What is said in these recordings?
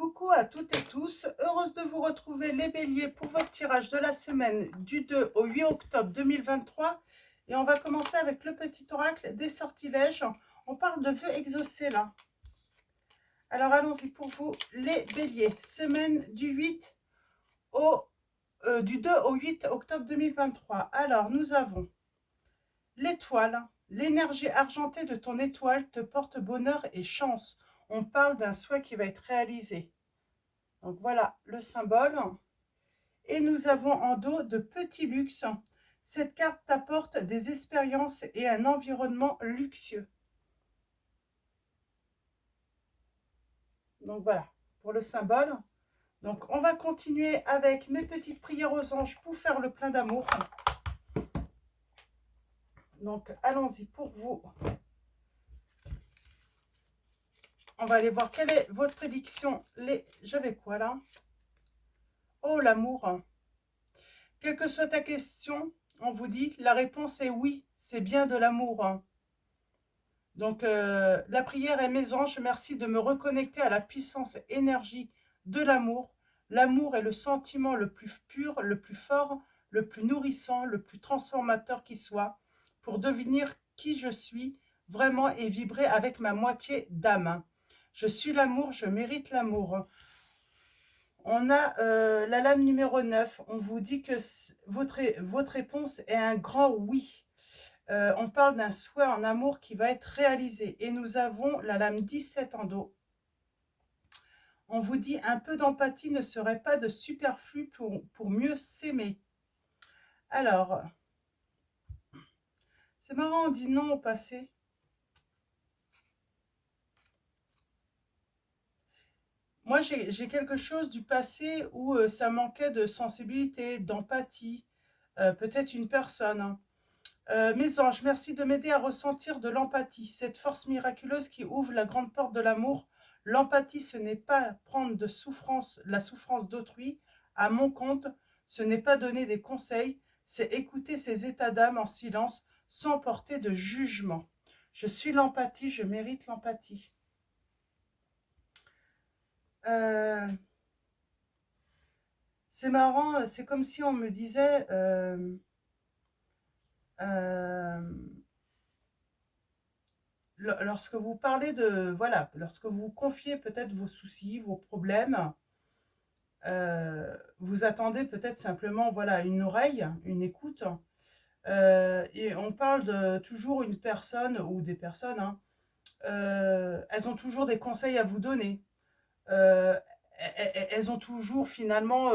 Coucou à toutes et tous, heureuse de vous retrouver les béliers pour votre tirage de la semaine du 2 au 8 octobre 2023. Et on va commencer avec le petit oracle des sortilèges. On parle de vœux exaucés là. Alors allons-y pour vous les béliers. Semaine du 2 au 8 octobre 2023. Alors nous avons l'étoile. L'énergie argentée de ton étoile te porte bonheur et chance. On parle d'un souhait qui va être réalisé. Donc voilà le symbole. Et nous avons en dos de petits luxe. Cette carte t'apporte des expériences et un environnement luxueux. Donc voilà pour le symbole. Donc on va continuer avec mes petites prières aux anges pour faire le plein d'amour. Donc allons-y pour vous. On va aller voir quelle est votre prédiction. J'avais quoi là? Oh, l'amour. Quelle que soit ta question, on vous dit, la réponse est oui, c'est bien de l'amour. Donc, la prière est mes anges, merci de me reconnecter à la puissance énergie de l'amour. L'amour est le sentiment le plus pur, le plus fort, le plus nourrissant, le plus transformateur qui soit, pour devenir qui je suis vraiment et vibrer avec ma moitié d'âme. Je suis l'amour, je mérite l'amour. On a la lame numéro 9. On vous dit que votre réponse est un grand oui. On parle d'un souhait en amour qui va être réalisé. Et nous avons la lame 17 en dos. On vous dit un peu d'empathie ne serait pas de superflu pour mieux s'aimer. Alors, c'est marrant, on dit non au passé. Moi, j'ai quelque chose du passé où ça manquait de sensibilité, d'empathie, peut-être une personne. Mes anges, merci de m'aider à ressentir de l'empathie, cette force miraculeuse qui ouvre la grande porte de l'amour. L'empathie, ce n'est pas prendre de souffrance, la souffrance d'autrui à mon compte, ce n'est pas donner des conseils, c'est écouter ses états d'âme en silence, sans porter de jugement. Je suis l'empathie, je mérite l'empathie. C'est marrant, c'est comme si on me disait... lorsque vous parlez de, voilà, lorsque vous confiez peut-être vos soucis, vos problèmes, vous attendez peut-être simplement, voilà, une oreille, une écoute, et on parle de toujours une personne ou des personnes, hein, elles ont toujours des conseils à vous donner, euh, elles ont toujours finalement,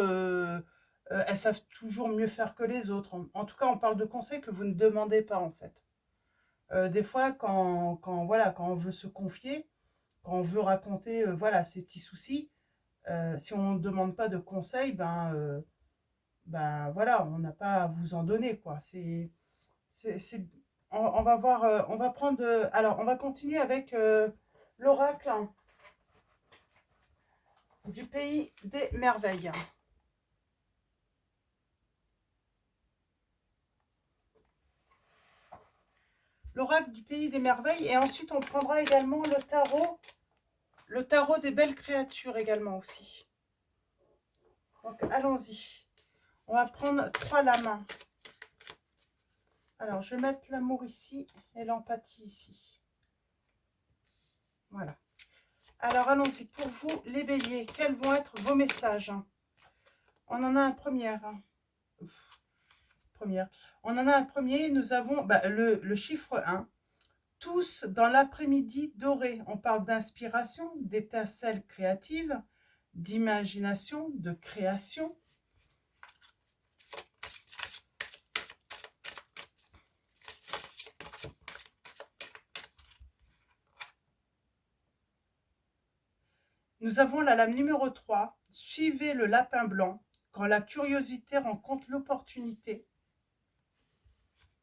elles savent toujours mieux faire que les autres. En tout cas, on parle de conseils que vous ne demandez pas en fait. Des fois, voilà, quand on veut se confier, quand on veut raconter voilà, ses petits soucis, si on ne demande pas de conseils, ben voilà, on n'a pas à vous en donner, quoi. On va voir, on va prendre, alors on va continuer avec l'oracle du pays des merveilles. L'oracle du pays des merveilles, et ensuite on prendra également le tarot des belles créatures également aussi. Donc allons-y. On va prendre 3 lames. Alors, je vais mettre l'amour ici et l'empathie ici. Voilà. Alors, allons-y. Pour vous, les béliers, quels vont être vos messages? On en a un premier. On en a un premier. Nous avons le chiffre 1. Tous dans l'après-midi doré. On parle d'inspiration, d'étincelles créatives, d'imagination, de création. Nous avons la lame numéro 3. Suivez le lapin blanc. Quand la curiosité rencontre l'opportunité.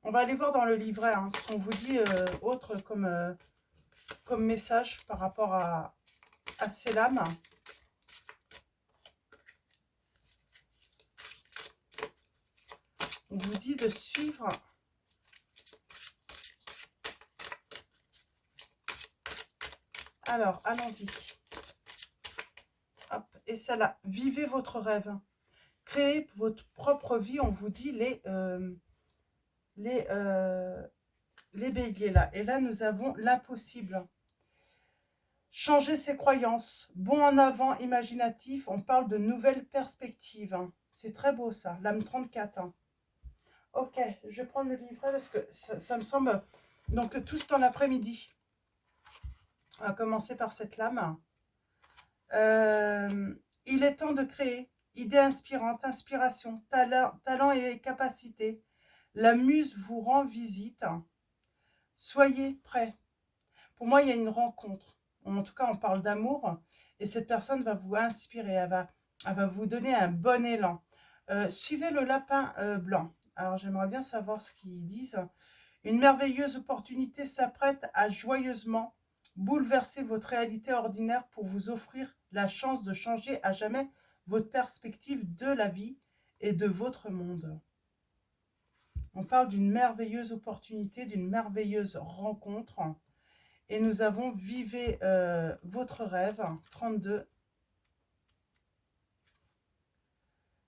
On va aller voir dans le livret hein, ce qu'on vous dit autre comme message par rapport à ces lames. On vous dit de suivre. Alors, allons-y. Hop. c'est celle-là. Vivez votre rêve. Créez votre propre vie, on vous dit les, les béliers là. Et là, nous avons l'impossible. Changer ses croyances. Bon en avant, imaginatif. On parle de nouvelles perspectives. Hein. C'est très beau ça. L'âme 34. Hein. Ok, je vais prendre le livret parce que ça me semble... Donc, tous dans l'après-midi. On va commencer par cette lame. Il est temps de créer. Idées inspirantes, inspiration, talent et capacité. La muse vous rend visite. Soyez prêts. Pour moi, il y a une rencontre. En tout cas, on parle d'amour. Et cette personne va vous inspirer. Elle va vous donner un bon élan. Suivez le lapin blanc. Alors, j'aimerais bien savoir ce qu'ils disent. Une merveilleuse opportunité s'apprête à joyeusement bouleverser votre réalité ordinaire pour vous offrir la chance de changer à jamais votre perspective de la vie et de votre monde. On parle d'une merveilleuse opportunité, d'une merveilleuse rencontre. Et nous avons vivez votre rêve, 32.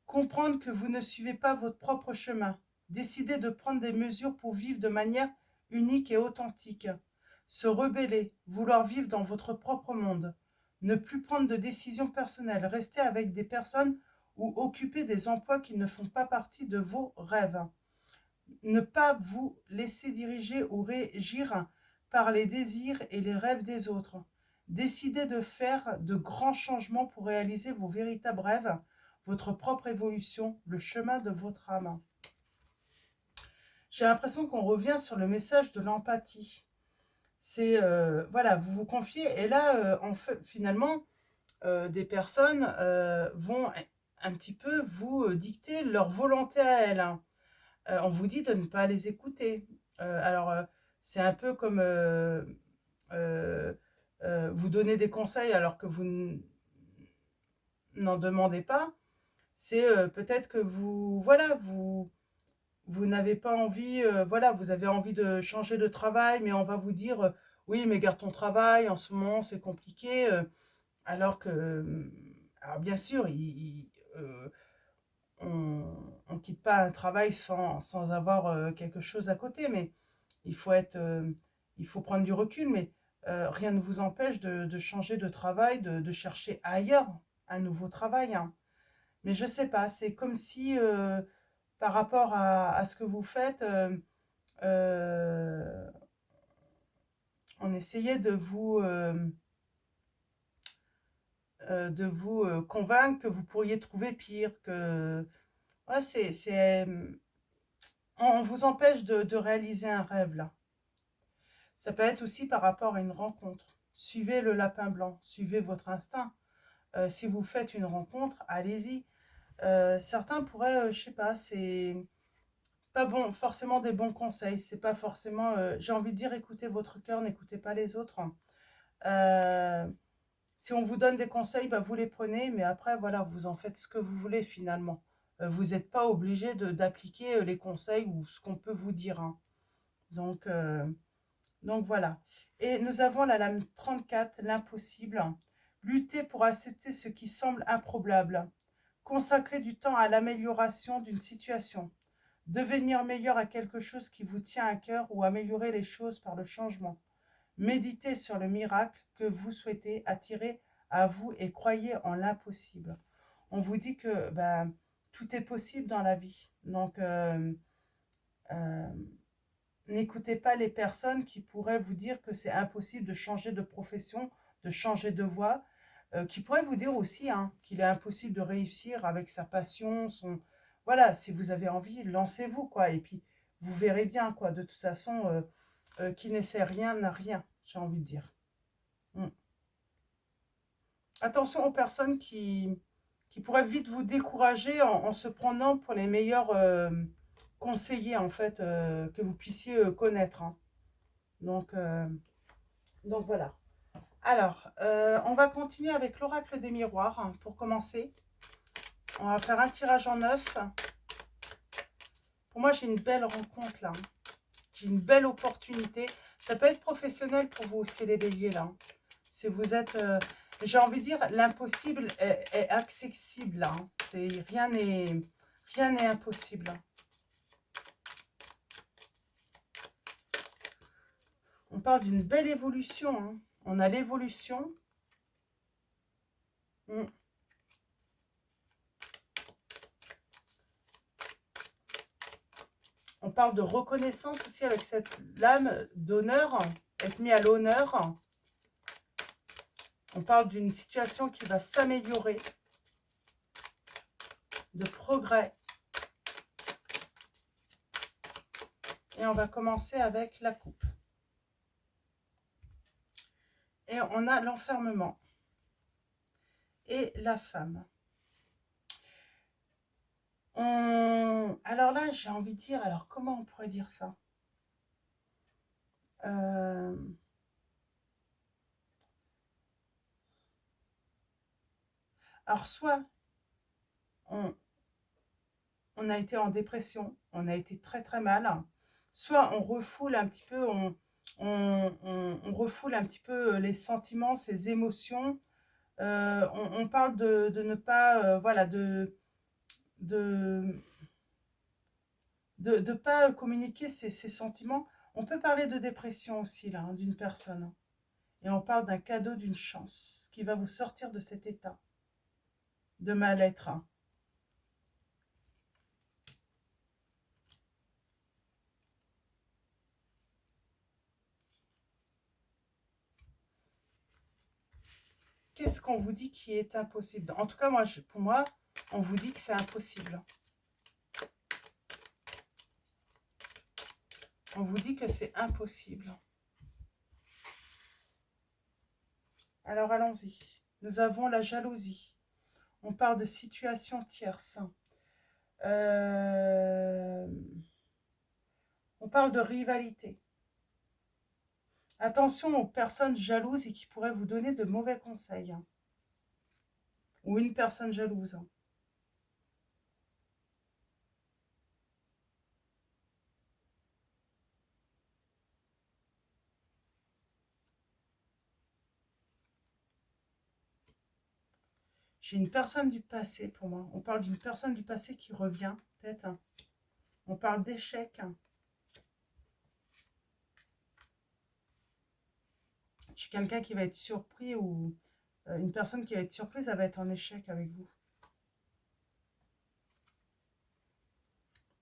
Comprendre que vous ne suivez pas votre propre chemin. Décidez de prendre des mesures pour vivre de manière unique et authentique. Se rebeller, vouloir vivre dans votre propre monde. Ne plus prendre de décisions personnelles. Rester avec des personnes ou occuper des emplois qui ne font pas partie de vos rêves. Ne pas vous laisser diriger ou régir par les désirs et les rêves des autres. Décidez de faire de grands changements pour réaliser vos véritables rêves, votre propre évolution, le chemin de votre âme. J'ai l'impression qu'on revient sur le message de l'empathie. C'est, voilà, vous vous confiez, et là, en fait, finalement, des personnes vont un petit peu vous dicter leur volonté à elles. Hein. On vous dit de ne pas les écouter. Alors, c'est un peu comme vous donner des conseils alors que vous n'en demandez pas. C'est peut-être que vous, voilà, vous n'avez pas envie, voilà, vous avez envie de changer de travail, mais on va vous dire, oui, mais garde ton travail, en ce moment, c'est compliqué. Alors que, alors bien sûr, on ne quitte pas un travail sans avoir quelque chose à côté, mais il faut il faut prendre du recul, mais rien ne vous empêche de changer de travail, de chercher ailleurs un nouveau travail. Hein. Mais je sais pas, c'est comme si par rapport à ce que vous faites, euh, on essayait de vous convaincre que vous pourriez trouver pire, que ouais, on vous empêche de réaliser un rêve là. Ça peut être aussi par rapport à une rencontre. Suivez le lapin blanc, suivez votre instinct. Si vous faites une rencontre, allez-y. Certains pourraient, je sais pas, c'est pas bon, forcément des bons conseils. C'est pas forcément, j'ai envie de dire, écoutez votre cœur, n'écoutez pas les autres. Si on vous donne des conseils, bah, vous les prenez, mais après, voilà, vous en faites ce que vous voulez finalement. Vous n'êtes pas obligé d'appliquer les conseils ou ce qu'on peut vous dire. Hein. Donc voilà. Et nous avons la lame 34, l'impossible. Lutter pour accepter ce qui semble improbable. Consacrer du temps à l'amélioration d'une situation. Devenir meilleur à quelque chose qui vous tient à cœur ou améliorer les choses par le changement. Méditez sur le miracle que vous souhaitez attirer à vous et croyez en l'impossible. On vous dit que ben, tout est possible dans la vie. Donc, n'écoutez pas les personnes qui pourraient vous dire que c'est impossible de changer de profession, de changer de voie, qui pourraient vous dire aussi hein, qu'il est impossible de réussir avec sa passion, son... Voilà, si vous avez envie, lancez-vous, quoi. Et puis, vous verrez bien, quoi. De toute façon, qui n'essaie rien n'a rien, j'ai envie de dire. Attention aux personnes qui pourraient vite vous décourager en se prenant pour les meilleurs conseillers, en fait, que vous puissiez connaître. Hein. Donc voilà. Alors, on va continuer avec l'oracle des miroirs hein, pour commencer. On va faire un tirage en 9. Pour moi, j'ai une belle rencontre là. J'ai une belle opportunité. Ça peut être professionnel pour vous aussi, les béliers là. Si vous êtes... J'ai envie de dire, l'impossible est accessible, là. Hein. Rien n'est impossible. On parle d'une belle évolution. Hein. On a l'évolution. On parle de reconnaissance aussi avec cette lame d'honneur, être mis à l'honneur. On parle d'une situation qui va s'améliorer, de progrès. Et on va commencer avec la coupe. Et on a l'enfermement et la femme. Alors là, j'ai envie de dire, alors comment on pourrait dire ça? Alors soit on a été en dépression, on a été très très mal, soit on refoule un petit peu, on refoule un petit peu les sentiments, ses émotions. On parle de ne pas, voilà, de pas communiquer ses sentiments. On peut parler de dépression aussi, là, hein, d'une personne. Et on parle d'un cadeau, d'une chance, qui va vous sortir de cet état de mal-être. Hein. Qu'est-ce qu'on vous dit qui est impossible? En tout cas, pour moi, on vous dit que c'est impossible. On vous dit que c'est impossible. Alors, allons-y. Nous avons la jalousie. On parle de situation tierce. On parle de rivalité. Attention aux personnes jalouses et qui pourraient vous donner de mauvais conseils. Hein. Ou une personne jalouse. Hein. J'ai une personne du passé pour moi. On parle d'une personne du passé qui revient, peut-être. Hein. On parle d'échec. Hein. J'ai quelqu'un qui va être surpris ou une personne qui va être surprise, elle va être en échec avec vous.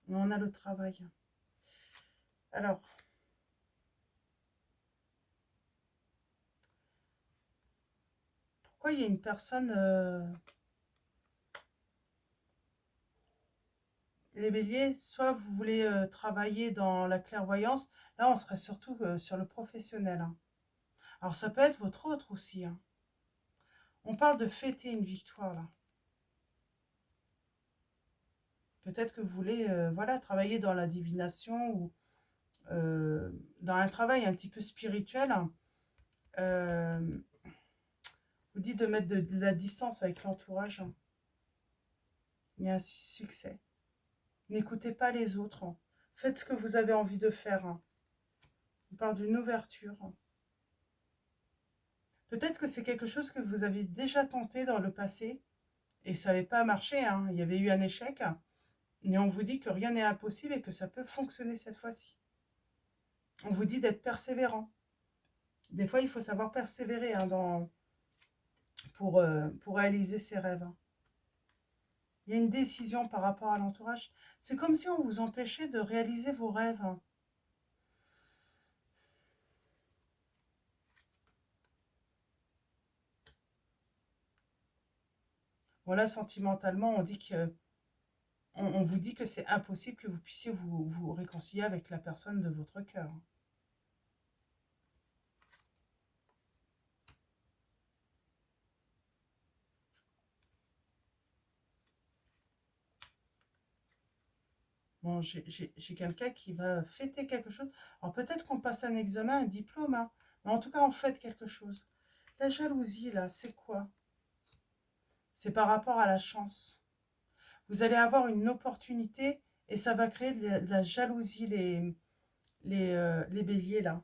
Mais on a le travail. Alors, pourquoi il y a une personne... les béliers, soit vous voulez travailler dans la clairvoyance, là on serait surtout sur le professionnel. Hein. Alors ça peut être votre autre aussi. Hein. On parle de fêter une victoire là. Peut-être que vous voulez voilà, travailler dans la divination ou dans un travail un petit peu spirituel. Vous dites de mettre de la distance avec l'entourage. Hein. Il y a un succès. N'écoutez pas les autres. Hein. Faites ce que vous avez envie de faire. Hein. On parle d'une ouverture. Hein. Peut-être que c'est quelque chose que vous avez déjà tenté dans le passé et ça n'avait pas marché. Hein. Il y avait eu un échec. Mais on vous dit que rien n'est impossible et que ça peut fonctionner cette fois-ci. On vous dit d'être persévérant. Des fois, il faut savoir persévérer hein, pour réaliser ses rêves. Hein. Il y a une décision par rapport à l'entourage. C'est comme si on vous empêchait de réaliser vos rêves. Hein. Voilà, sentimentalement, on vous dit que c'est impossible que vous puissiez vous réconcilier avec la personne de votre cœur. Bon, j'ai quelqu'un qui va fêter quelque chose. Alors peut-être qu'on passe un examen, un diplôme, hein, mais en tout cas, on fête quelque chose. La jalousie, là, c'est quoi? C'est par rapport à la chance. Vous allez avoir une opportunité et ça va créer de la jalousie, les béliers, là.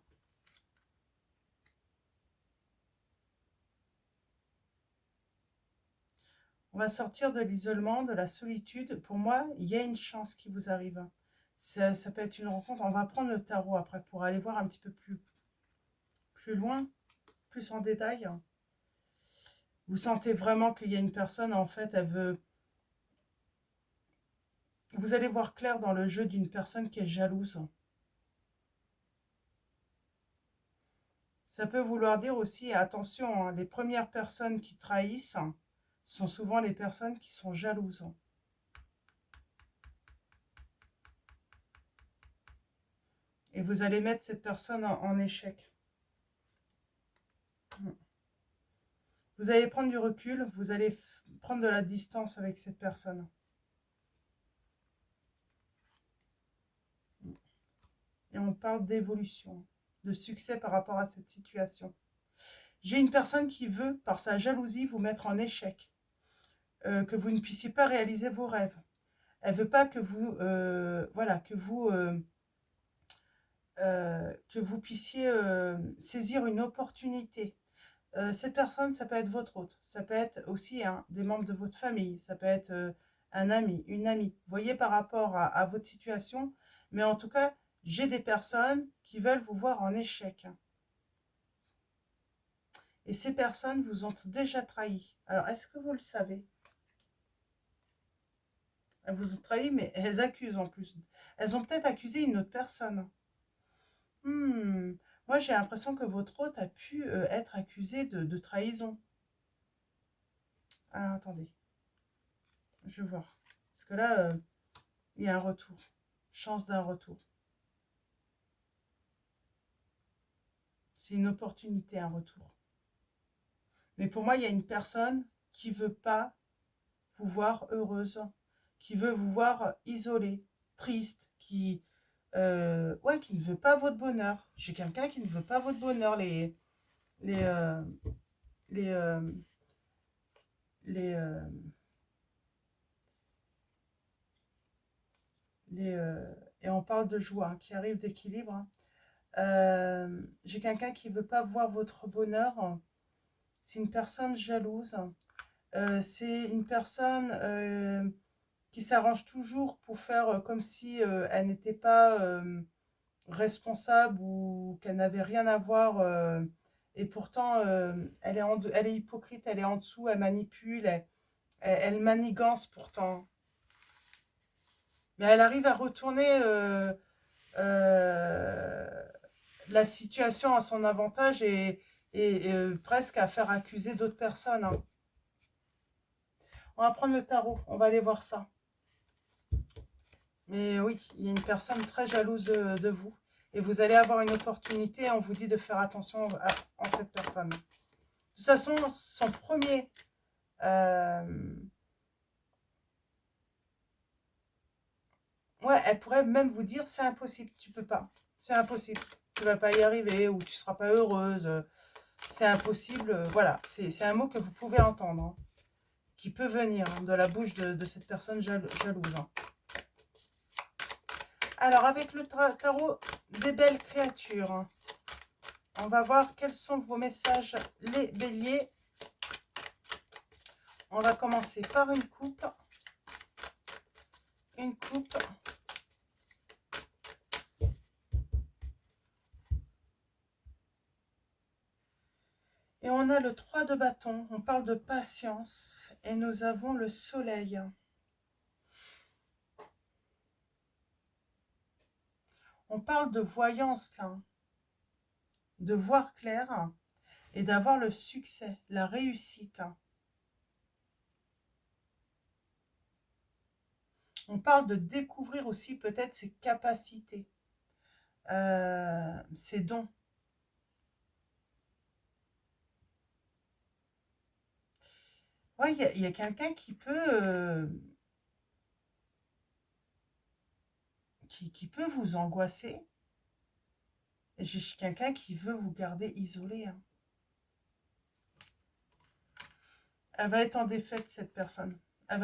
On va sortir de l'isolement, de la solitude. Pour moi, il y a une chance qui vous arrive. Ça peut être une rencontre. On va prendre le tarot après pour aller voir un petit peu plus loin, plus en détail. Vous sentez vraiment qu'il y a une personne, en fait, elle veut... Vous allez voir clair dans le jeu d'une personne qui est jalouse. Ça peut vouloir dire aussi, attention, hein, les premières personnes qui trahissent sont souvent les personnes qui sont jalouses. Et vous allez mettre cette personne en échec. Vous allez prendre du recul, vous allez prendre de la distance avec cette personne. Et on parle d'évolution, de succès par rapport à cette situation. J'ai une personne qui veut, par sa jalousie, vous mettre en échec. Que vous ne puissiez pas réaliser vos rêves. Elle veut pas que vous, voilà, que vous puissiez saisir une opportunité. Cette personne, ça peut être votre hôte, ça peut être aussi des membres de votre famille, ça peut être un ami, une amie. Vous voyez par rapport à votre situation, mais en tout cas, j'ai des personnes qui veulent vous voir en échec. Et ces personnes vous ont déjà trahi. Alors, est-ce que vous le savez? Elles vous ont trahi, mais elles accusent en plus. Elles ont peut-être accusé une autre personne. Moi, j'ai l'impression que votre hôte a pu être accusé de trahison. Ah, attendez. Je vais voir. Parce que là, il y a un retour. Chance d'un retour. C'est une opportunité, un retour. Mais pour moi, il y a une personne qui ne veut pas vous voir heureuse, qui veut vous voir isolée, triste, ouais, qui ne veut pas votre bonheur. J'ai quelqu'un qui ne veut pas votre bonheur. Les, euh, les, euh, les, euh, et on parle de joie, hein, qui arrive d'équilibre. Hein. J'ai quelqu'un qui ne veut pas voir votre bonheur. C'est une personne jalouse. C'est une personne qui s'arrange toujours pour faire comme si elle n'était pas responsable ou qu'elle n'avait rien à voir. Et pourtant, elle est hypocrite, elle est en dessous, elle manipule, elle manigance pourtant. Mais elle arrive à retourner euh, la situation à son avantage et presque à faire accuser d'autres personnes. Hein. On va prendre le tarot, on va aller voir ça. Mais oui, il y a une personne très jalouse de vous. Et vous allez avoir une opportunité, on vous dit de faire attention à cette personne. De toute façon, son premier... ouais, elle pourrait même vous dire, c'est impossible, tu peux pas. C'est impossible, tu vas pas y arriver ou tu seras pas heureuse. C'est impossible, voilà. C'est un mot que vous pouvez entendre, hein, qui peut venir de la bouche de cette personne jalouse. Hein. Alors, avec le tarot des belles créatures, on va voir quels sont vos messages, les béliers. On va commencer par une coupe. Une coupe. Et on a le 3 de bâton. On parle de patience. Et nous avons le soleil. On parle de voyance là. De voir clair. Et d'avoir le succès, la réussite. On parle de découvrir aussi peut-être ses capacités, ses dons. Ouais, il y a quelqu'un qui peut, qui peut vous angoisser. J'ai quelqu'un qui veut vous garder isolé. Hein. Elle va être en défaite, cette personne. Elle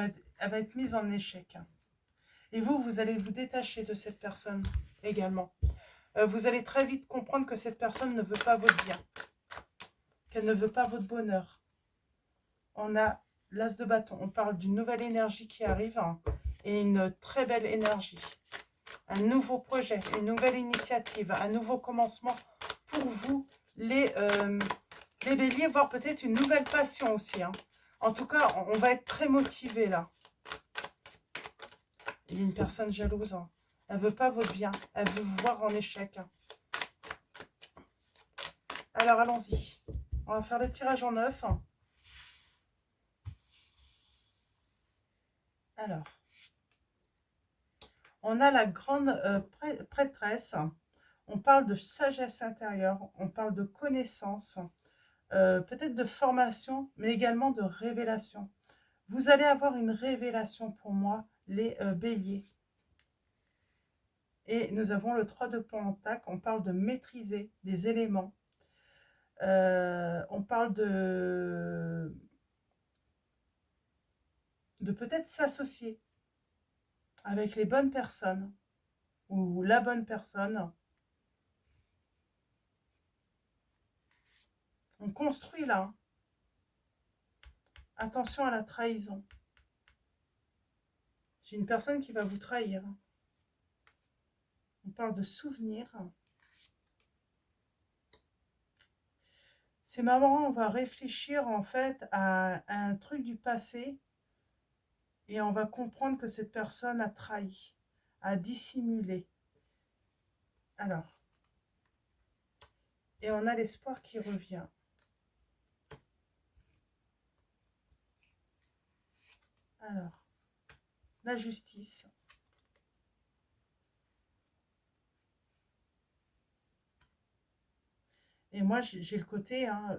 va être mise en échec. Hein. Et vous allez vous détacher de cette personne également. Vous allez très vite comprendre que cette personne ne veut pas votre bien. Qu'elle ne veut pas votre bonheur. On a l'as de bâton. On parle d'une nouvelle énergie qui arrive hein, et une très belle énergie. Un nouveau projet, une nouvelle initiative, un nouveau commencement pour vous, les béliers, voire peut-être une nouvelle passion aussi. Hein. En tout cas, on va être très motivé là. Il y a une personne jalouse. Hein. Elle ne veut pas votre bien. Elle veut vous voir en échec. Hein. Alors, allons-y. On va faire le tirage en 9. Alors, on a la grande prêtresse. On parle de sagesse intérieure. On parle de connaissance. Peut-être de formation, mais également de révélation. Vous allez avoir une révélation pour moi, les béliers. Et nous avons le 3 de pentacle. On parle de maîtriser les éléments. On parle de peut-être s'associer avec les bonnes personnes ou la bonne personne. On construit là. Attention à la trahison. J'ai une personne qui va vous trahir. On parle de souvenirs. C'est marrant, on va réfléchir en fait à un truc du passé et on va comprendre que cette personne a trahi, a dissimulé. Alors, et on a l'espoir qui revient. Alors, la justice. Et moi, j'ai le côté... Hein,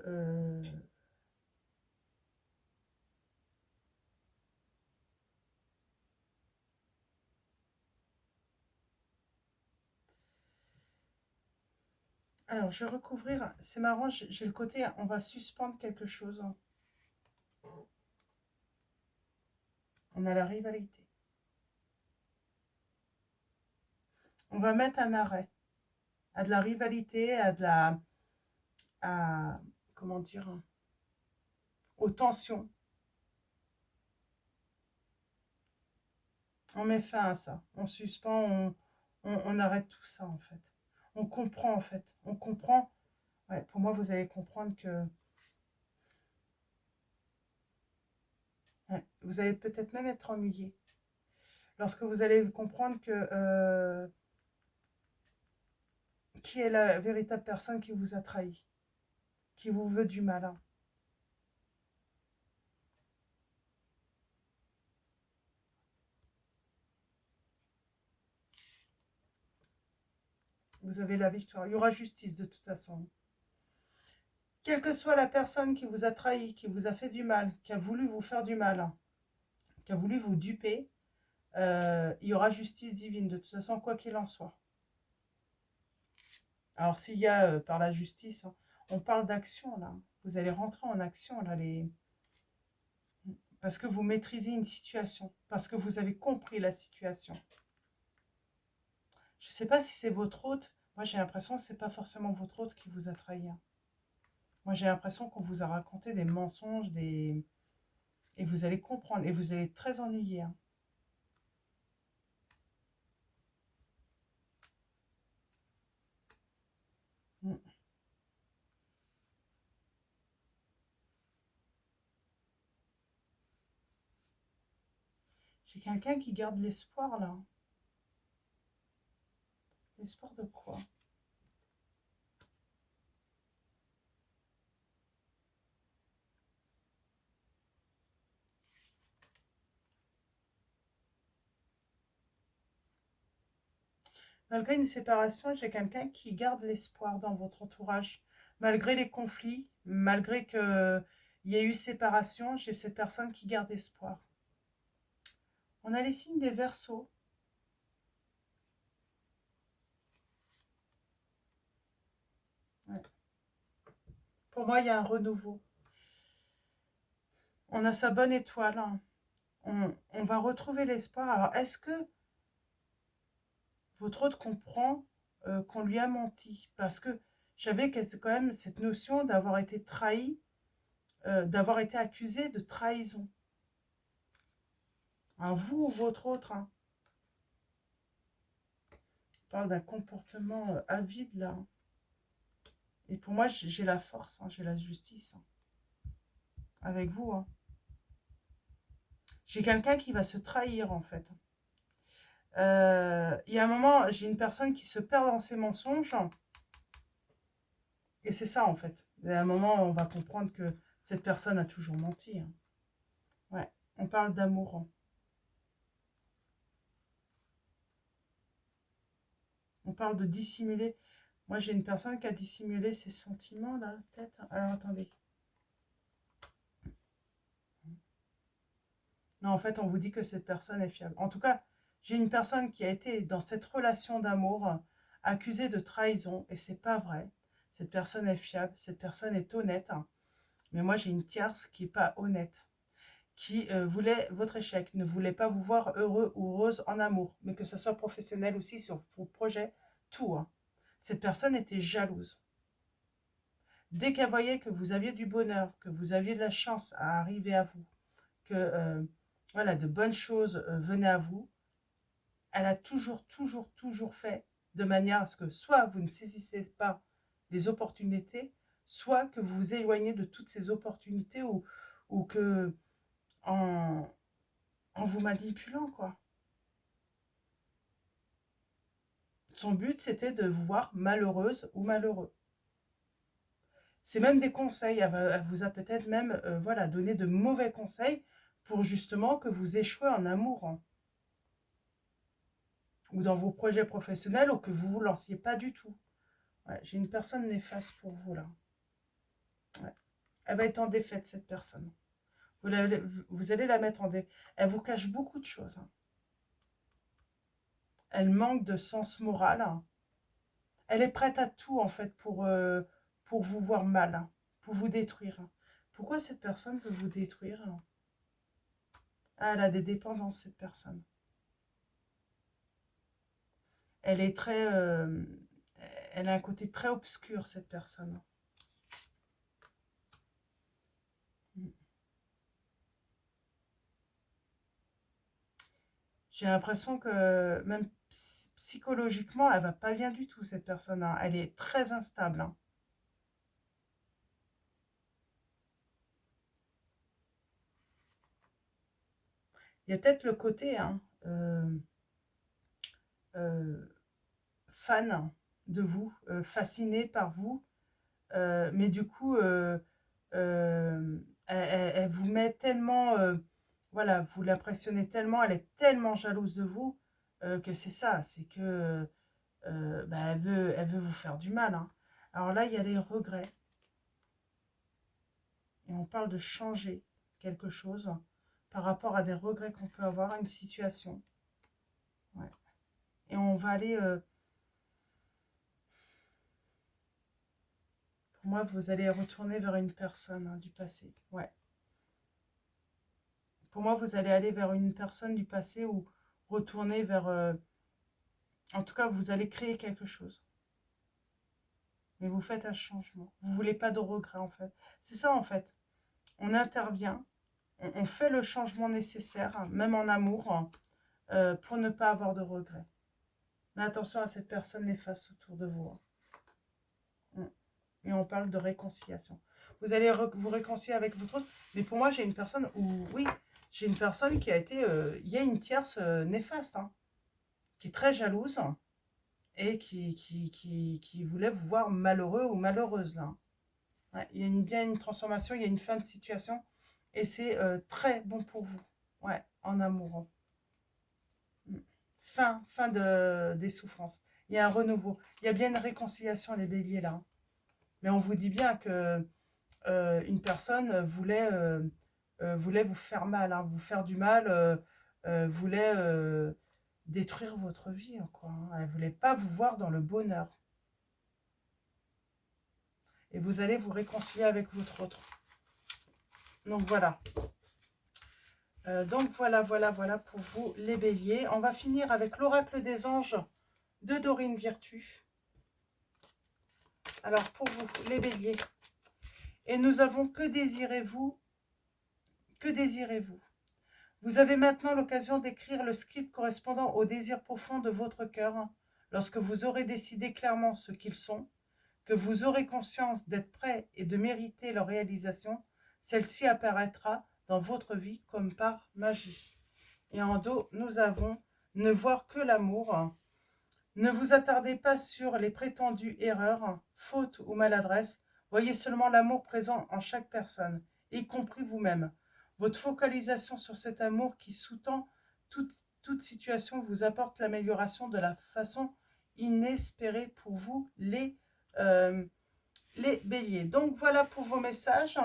alors, je vais recouvrir... C'est marrant, j'ai le côté... On va suspendre quelque chose. On a la rivalité. On va mettre un arrêt à de la rivalité, à de la... comment dire, aux tensions. On met fin à ça. On suspend, on arrête tout ça en fait. On comprend en fait. On comprend. Ouais, pour moi, vous allez comprendre que... Ouais, vous allez peut-être même être ennuyé. Lorsque vous allez comprendre que... qui est la véritable personne qui vous a trahi. Qui vous veut du mal. Hein. Vous avez la victoire. Il y aura justice de toute façon. Quelle que soit la personne qui vous a trahi, qui vous a fait du mal, qui a voulu vous faire du mal, hein, qui a voulu vous duper, il y aura justice divine de toute façon, quoi qu'il en soit. Alors s'il y a par la justice, hein, on parle d'action là. Vous allez rentrer en action là, parce que vous maîtrisez une situation, parce que vous avez compris la situation. Je ne sais pas si c'est votre hôte. Moi j'ai l'impression que ce n'est pas forcément votre hôte qui vous a trahi. Hein. Moi j'ai l'impression qu'on vous a raconté des mensonges, et vous allez comprendre, et vous allez être très ennuyé. Hein. Mm. J'ai quelqu'un qui garde l'espoir là. L'espoir de quoi? Malgré une séparation, j'ai quelqu'un qui garde l'espoir dans votre entourage. Malgré les conflits, malgré qu'il y ait eu séparation, j'ai cette personne qui garde espoir. On a les signes des Verseaux. Ouais. Pour moi, il y a un renouveau. On a sa bonne étoile. Hein. On va retrouver l'espoir. Alors, est-ce que votre hôte comprend qu'on lui a menti? Parce que j'avais quand même cette notion d'avoir été trahi, d'avoir été accusé de trahison. Un vous ou votre autre. Hein. On parle d'un comportement avide là. Et pour moi, j'ai la force, hein, j'ai la justice. Hein, avec vous. Hein. J'ai quelqu'un qui va se trahir en fait. Il y a un moment, j'ai une personne qui se perd dans ses mensonges. Et c'est ça en fait. Et à un moment, on va comprendre que cette personne a toujours menti. Hein. Ouais, on parle d'amour. Hein. On parle de dissimuler. Moi, j'ai une personne qui a dissimulé ses sentiments, là, peut-être. Alors, attendez. Non, en fait, on vous dit que cette personne est fiable. En tout cas, j'ai une personne qui a été dans cette relation d'amour accusée de trahison, et c'est pas vrai. Cette personne est fiable, cette personne est honnête. Hein. Mais moi, j'ai une tierce qui n'est pas honnête, qui voulait votre échec, ne voulait pas vous voir heureux ou heureuse en amour, mais que ce soit professionnel aussi sur vos projets, tout. Hein. Cette personne était jalouse. Dès qu'elle voyait que vous aviez du bonheur, que vous aviez de la chance à arriver à vous, que voilà, de bonnes choses venaient à vous, elle a toujours fait de manière à ce que soit vous ne saisissez pas les opportunités, soit que vous vous éloignez de toutes ces opportunités ou que en vous manipulant, quoi. Son but, c'était de vous voir malheureuse ou malheureux. C'est même des conseils. Elle vous a peut-être même voilà, donné de mauvais conseils pour justement que vous échouez en amour. Hein. Ou dans vos projets professionnels ou que vous ne vous lanciez pas du tout. Ouais, j'ai une personne néfaste pour vous, là. Ouais. Elle va être en défaite, cette personne. Vous allez la mettre en défaite. Elle vous cache beaucoup de choses. Hein. Elle manque de sens moral. Hein. Elle est prête à tout, en fait, pour vous voir mal, hein, pour vous détruire. Hein. Pourquoi cette personne veut vous détruire? Hein? Ah, elle a des dépendances, cette personne. Elle est très... elle a un côté très obscur, cette personne. J'ai l'impression que même psychologiquement, elle va pas bien du tout, cette personne. Hein. Elle est très instable. Hein. Il y a peut-être le côté hein, euh, fan de vous, fasciné par vous, mais du coup, elle vous met tellement, voilà, vous l'impressionnez tellement, elle est tellement jalouse de vous que c'est ça, c'est que bah, elle veut vous faire du mal. Hein. Alors là, il y a les regrets. Et on parle de changer quelque chose par rapport à des regrets qu'on peut avoir à une situation. Ouais. Et on va aller... pour moi, vous allez retourner vers une personne hein, du passé. Ouais. Pour moi, vous allez aller vers une personne du passé ou retourner vers... en tout cas, vous allez créer quelque chose. Mais vous faites un changement. Vous ne voulez pas de regrets, en fait. C'est ça, en fait. On intervient, on fait le changement nécessaire, même en amour, pour ne pas avoir de regrets. Mais attention à cette personne néfaste autour de vous. Hein. Et on parle de réconciliation. Vous allez vous réconcilier avec votre autre. Mais pour moi, j'ai une personne où, oui, j'ai une personne qui a été... il y a une tierce néfaste, hein, qui est très jalouse et qui voulait vous voir malheureux ou malheureuse, là. Ouais, il y a bien une transformation, il y a une fin de situation. Et c'est très bon pour vous. Ouais, en amour. Fin des souffrances. Il y a un renouveau. Il y a bien une réconciliation, les béliers, là. Mais on vous dit bien que une personne voulait vous faire mal, hein, vous faire du mal, voulait détruire votre vie, quoi. Hein. Elle ne voulait pas vous voir dans le bonheur. Et vous allez vous réconcilier avec votre autre. Donc voilà. Donc voilà pour vous les béliers. On va finir avec l'oracle des anges de Dorine Virtue. Alors pour vous les béliers. Et nous avons que désirez-vous? Que désirez-vous? Vous avez maintenant l'occasion d'écrire le script correspondant aux désirs profonds de votre cœur. Lorsque vous aurez décidé clairement ce qu'ils sont, que vous aurez conscience d'être prêt et de mériter leur réalisation, celle-ci apparaîtra dans votre vie comme par magie. Et en dos, nous avons ne voir que l'amour. Ne vous attardez pas sur les prétendues erreurs, fautes ou maladresses. Voyez seulement l'amour présent en chaque personne, y compris vous-même. Votre focalisation sur cet amour qui sous-tend toute situation vous apporte l'amélioration de la façon inespérée pour vous, les béliers. Donc voilà pour vos messages.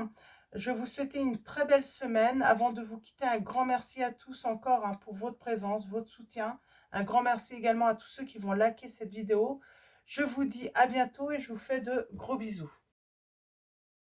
Je vous souhaite une très belle semaine. Avant de vous quitter, un grand merci à tous encore pour votre présence, votre soutien. Un grand merci également à tous ceux qui vont liker cette vidéo. Je vous dis à bientôt et je vous fais de gros bisous.